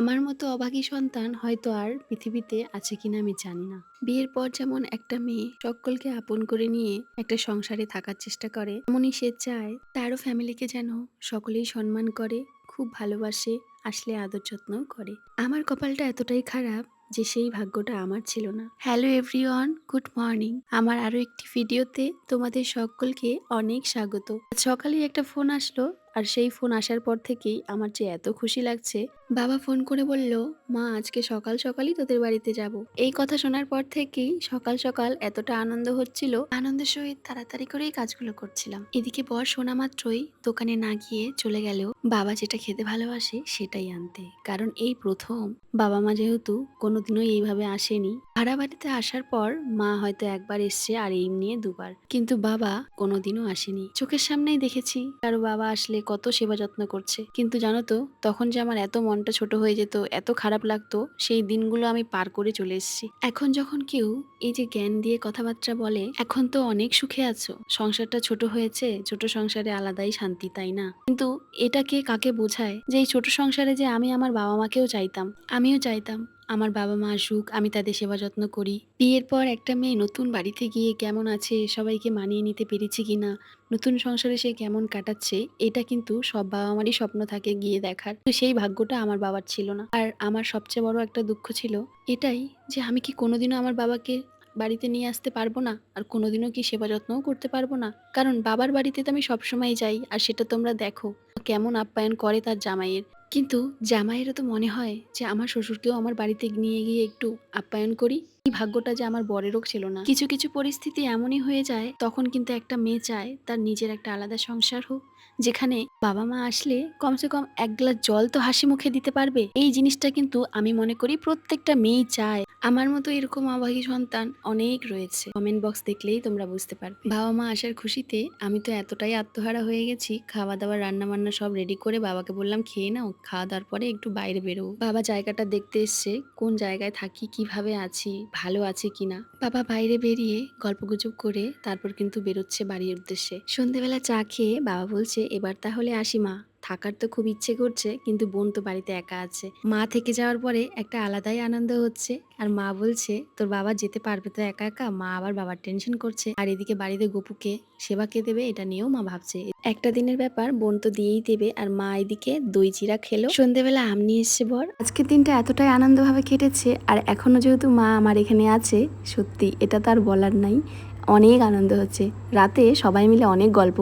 আমার মতো অভাগী সন্তান হয়তো আর পৃথিবীতে আছে কিনা আমি জানি না। বিয়ের পর যেমন একটা মেয়ে সকলকে আপন করে নিয়ে একটা সংসারে থাকার চেষ্টা করে, তেমনই সে চায় তারও ফ্যামিলিকে যেন সকলেই সম্মান করে, খুব ভালোবাসে, আসলে আদর যত্নও করে। আমার কপালটা এতটাই খারাপ যে সেই ভাগ্যটা আমার ছিল না। Hello everyone, good morning. আমার আরো একটি ভিডিওতে তোমাদের সকলকে অনেক স্বাগত। আজ সকালেই একটা ফোন আসলো, আর সেই ফোন আসার পর থেকেই আমার যে এত খুশি লাগছে। বাবা ফোন করে বলল, মা আজকে সকাল সকালই তোদের বাড়িতে যাব। এই কথা শোনার পর থেকেই সকাল সকাল এতটা আনন্দ হচ্ছিল, আনন্দের সহিত তাড়াতাড়ি করেই কাজগুলো করছিলাম। এদিকে বর শোনা মাত্রই দোকানে না গিয়ে চলে গেল বাবা যেটা খেতে ভালোবাসে সেটাই আনতে। কারণ এই প্রথম বাবা মা যেহেতু কোনোদিনও এইভাবে আসেনি, ভাড়া বাড়িতে আসার পর মা হয়তো একবার এসছে আর এই নিয়ে দুবার, কিন্তু বাবা কোনোদিনও আসেনি। চোখের সামনেই দেখেছি কারো বাবা আসলে কত সেবা যত্ন করছে, কিন্তু জানো তো তখন যে আমার এত মনটা ছোট হয়ে যেত, এত খারাপ লাগতো, সেই দিনগুলো আমি পার করে চলে এসেছি। এখন যখন কেউ এই যে জ্ঞান দিয়ে কথাবার্তা বলে, এখন তো অনেক সুখে আছো, সংসারটা ছোট হয়েছে, ছোট সংসারে আলাদাই শান্তি, তাই না? কিন্তু এটা কে কাকে বোঝায় যে এই ছোট সংসারে যে আমি আমার বাবা মাকেও চাইতাম, আমিও চাইতাম আমার বাবা মা আসুক, আমি তাদের সেবা যত্ন করি। বিয়ের পর একটা মেয়ে নতুন বাড়িতে গিয়ে কেমন আছে, সবাইকে মানিয়ে নিতে পেরেছি কিনা, নতুন সংসারে সে কেমন কাটাচ্ছে, এটা কিন্তু সব বাবা মারই স্বপ্ন থাকে গিয়ে দেখার। তো সেই ভাগ্যটা আমার বাবার ছিল না। আর আমার সবচেয়ে বড় একটা দুঃখ ছিল এটাই, যে আমি কি কোনোদিনও আমার বাবাকে বাড়িতে নিয়ে আসতে পারবো না, আর কোনোদিনও কি সেবা যত্নও করতে পারবো না। কারণ বাবার বাড়িতে তো আমি সবসময় যাই, আর সেটা তোমরা দেখো কেমন আপ্যায়ন করে তার জামাইয়ের। কিন্তু জামাইয়েরও তো মনে হয় যে আমার শ্বশুরকেও আমার বাড়িতে নিয়ে গিয়ে একটু আপ্যায়ন করি। এই ভাগ্যটা যে আমার বরেরও ছিল না। কিছু কিছু পরিস্থিতি এমনই হয়ে যায়, তখন কিন্তু একটা মেয়ে চায় তার নিজের একটা আলাদা সংসার হোক, যেখানে বাবা মা আসলে কমসে কম এক গ্লাস জল তো হাসি মুখে দিতে পারবে। এই জিনিসটা কিন্তু আমি মনে করি প্রত্যেকটা মেয়েই চায়। আমার মতো এরকম অভাগী সন্তান অনেক রয়েছে, কমেন্ট বক্স দেখলেই তোমরা বুঝতে পারবে। বাবা মা আসার খুশিতে আমি তো এতটাই আত্মহারা হয়ে গেছি, খাওয়া দাওয়া রান্না বান্না সব রেডি করে বাবাকে বললাম খেয়ে নাও, খাওয়া দাওয়ার পরে একটু বাইরে বেরোবো। বাবা জায়গাটা দেখতে এসছে, কোন জায়গায় থাকি, কিভাবে আছি, ভালো আছে কিনা। বাবা বাইরে বেরিয়ে গল্পগুজব করে তারপর কিন্তু বেরোচ্ছে বাড়ির উদ্দেশ্যে। সন্ধেবেলা চা খেয়ে বাবা বলছে, এবার তাহলে আসি মা, থাকার তো খুব ইচ্ছে করছে, কিন্তু বোন তো বাড়িতে একা আছে। মা থেকে যাওয়ার পরে একটা আলাদাই আনন্দ হচ্ছে। আর মা বলছে, তোর বাবা যেতে পারবে তো একা একা? মা আবার বাবার টেনশন করছে, আর এদিকে বাড়িতে গপুকে সেবা কে দেবে এটা নিয়েও মা ভাবছে। একটা দিনের ব্যাপার, বোন তো দিয়েই দেবে। আর মা এদিকে দই চিড়া খেলো, সন্ধেবেলা আম নিয়ে এসছে বর। আজকের দিনটা এতটাই আনন্দভাবে কেটেছে, আর এখনো যেহেতু মা আমার এখানে আছে, সত্যি এটা তো আর বলার নাই, অনেক আনন্দ হচ্ছে। রাতে সবাই মিলে অনেক গল্প